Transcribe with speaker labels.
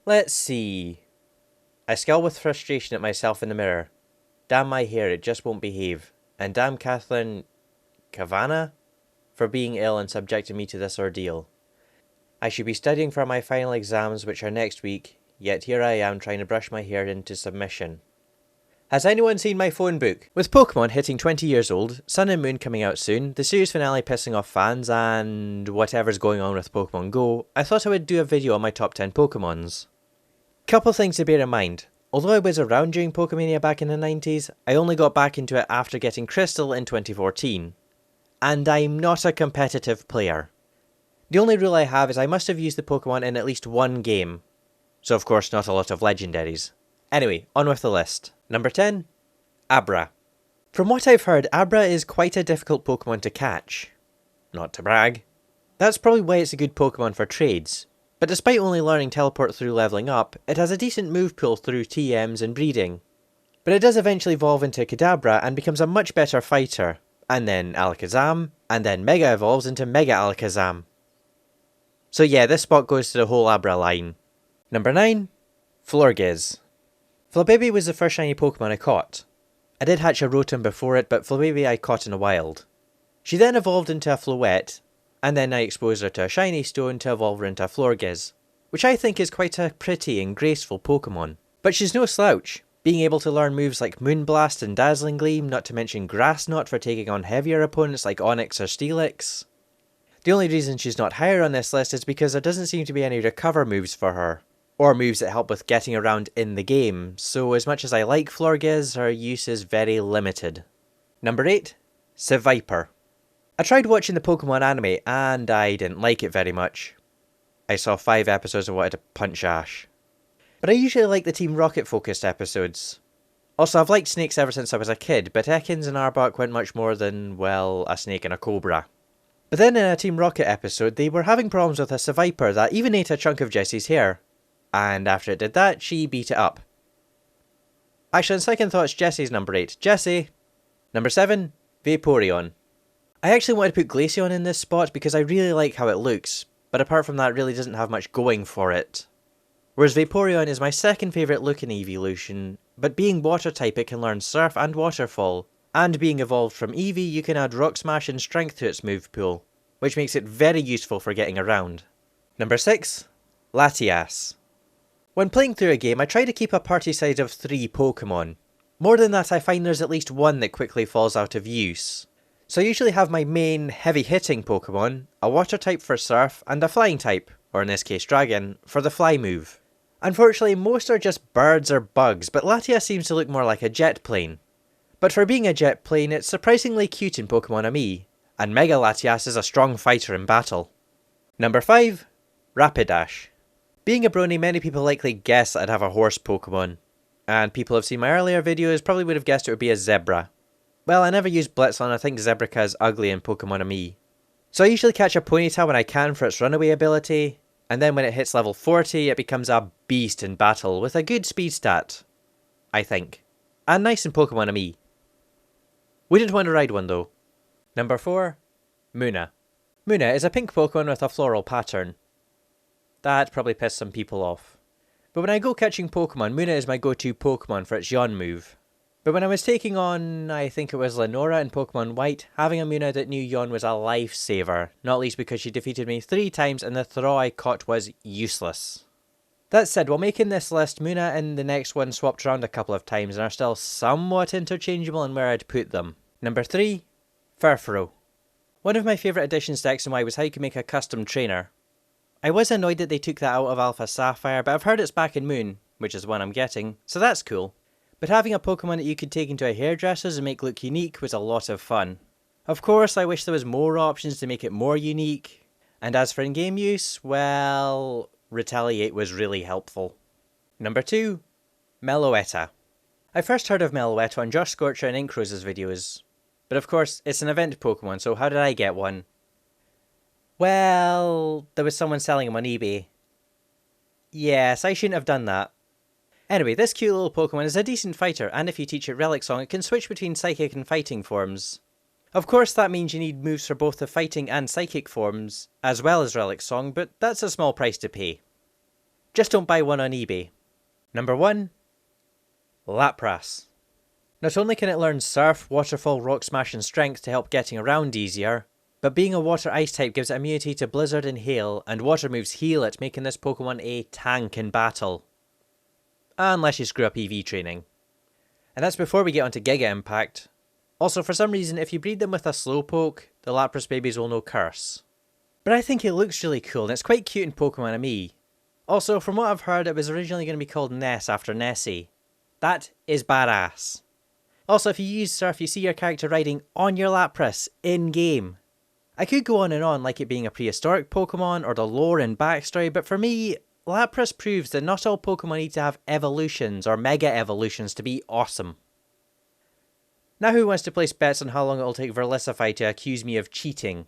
Speaker 1: Let's see. I scowl with frustration at myself in the mirror. Damn my hair, it just won't behave. And damn Kathleen Kavanagh for being ill and subjecting me to this ordeal. I should be studying for my final exams, which are next week, yet here I am trying to brush my hair into submission. Has anyone seen my phone book? With Pokemon hitting 20 years old, Sun and Moon coming out soon, the series finale pissing off fans, and whatever's going on with Pokemon Go, I thought I would do a video on my top 10 Pokemons. Couple things to bear in mind. Although I was around during Pokemania back in the 90s, I only got back into it after getting Crystal in 2014. And I'm not a competitive player. The only rule I have is I must have used the Pokemon in at least one game. So of course not a lot of legendaries. Anyway, on with the list. Number 10, Abra. From what I've heard, Abra is quite a difficult Pokemon to catch. Not to brag. That's probably why it's a good Pokemon for trades. But despite only learning Teleport through leveling up, it has a decent move pool through TMs and breeding. But it does eventually evolve into Kadabra and becomes a much better fighter, and then Alakazam, and then Mega evolves into Mega Alakazam. So yeah, this spot goes to the whole Abra line. Number 9, Florges. Flabébé was the first shiny Pokemon I caught. I did hatch a Rotom before it, but Flabébé I caught in the wild. She then evolved into a Floette, and then I exposed her to a shiny stone to evolve her into a Florges, which I think is quite a pretty and graceful Pokemon. But she's no slouch, being able to learn moves like Moonblast and Dazzling Gleam, not to mention Grass Knot for taking on heavier opponents like Onix or Steelix. The only reason she's not higher on this list is because there doesn't seem to be any recover moves for her, or moves that help with getting around in the game, so as much as I like Florges, her use is very limited. Number 8, Seviper. I tried watching the Pokemon anime, and I didn't like it very much. I saw 5 episodes and wanted to punch Ash. But I usually like the Team Rocket focused episodes. Also, I've liked snakes ever since I was a kid, but Ekans and Arbok went much more than, well, a snake and a cobra. But then in a Team Rocket episode, they were having problems with a Seviper that even ate a chunk of Jessie's hair. And after it did that, she beat it up. Actually, on second thoughts, Jessie's number 8. Jessie! Number 7, Vaporeon. I actually want to put Glaceon in this spot because I really like how it looks, but apart from that, it really doesn't have much going for it. Whereas Vaporeon is my second favourite looking evolution, but being water type it can learn Surf and Waterfall, and being evolved from Eevee you can add Rock Smash and Strength to its move pool, which makes it very useful for getting around. Number 6, Latias. When playing through a game, I try to keep a party size of 3 Pokemon. More than that, I find there's at least one that quickly falls out of use. So I usually have my main heavy-hitting Pokemon, a Water type for Surf, and a Flying type, or in this case Dragon, for the Fly move. Unfortunately, most are just birds or bugs, but Latias seems to look more like a jet plane. But for being a jet plane, it's surprisingly cute in Pokemon Ami, and Mega Latias is a strong fighter in battle. Number 5, Rapidash. Being a brony, many people likely guess I'd have a horse Pokemon, and people who have seen my earlier videos probably would have guessed it would be a zebra. Well, I never used Blitzle and I think Zebraca is ugly in Pokemon Ami. So I usually catch a Ponyta when I can for its runaway ability, and then when it hits level 40 it becomes a beast in battle with a good speed stat, I think. And nice in Pokemon Ami. Wouldn't want to ride one though. Number 4, Munna. Munna is a pink Pokemon with a floral pattern. That probably pissed some people off. But when I go catching Pokemon, Munna is my go-to Pokemon for its yawn move. But when I was taking on, I think it was Lenora in Pokemon White, having a Munna that knew yawn was a lifesaver, not least because she defeated me 3 times and the throw I caught was useless. That said, while making this list, Munna and the next one swapped around a couple of times and are still somewhat interchangeable in where I'd put them. Number 3, Furfrou. One of my favourite additions to X and Y was how you can make a custom trainer. I was annoyed that they took that out of Alpha Sapphire, but I've heard it's back in Moon, which is one I'm getting, so that's cool. But having a Pokemon that you could take into a hairdresser's and make look unique was a lot of fun. Of course, I wish there was more options to make it more unique. And as for in-game use, well, Retaliate was really helpful. Number 2, Meloetta. I first heard of Meloetta on Josh Scorcher and Inkrose's videos. But of course, it's an event Pokemon, so how did I get one? Well, there was someone selling them on eBay. Yes, I shouldn't have done that. Anyway, this cute little Pokemon is a decent fighter, and if you teach it Relic Song, it can switch between Psychic and Fighting forms. Of course, that means you need moves for both the Fighting and Psychic forms, as well as Relic Song, but that's a small price to pay. Just don't buy one on eBay. Number 1. Lapras. Not only can it learn Surf, Waterfall, Rock Smash and Strength to help getting around easier, but being a Water-Ice type gives it immunity to Blizzard and Hail, and Water moves heal it, making this Pokemon a tank in battle. Unless you screw up EV training. And that's before we get onto Giga Impact. Also, for some reason, if you breed them with a Slowpoke, the Lapras babies will know Curse. But I think it looks really cool, and it's quite cute in Pokemon Me. Also, from what I've heard, it was originally going to be called Ness after Nessie. That is badass. Also, if you use Surf, you see your character riding on your Lapras in-game. I could go on and on like it being a prehistoric Pokemon or the lore and backstory, but for me, Lapras proves that not all Pokemon need to have evolutions or mega evolutions to be awesome. Now who wants to place bets on how long it will take Verlisify to accuse me of cheating?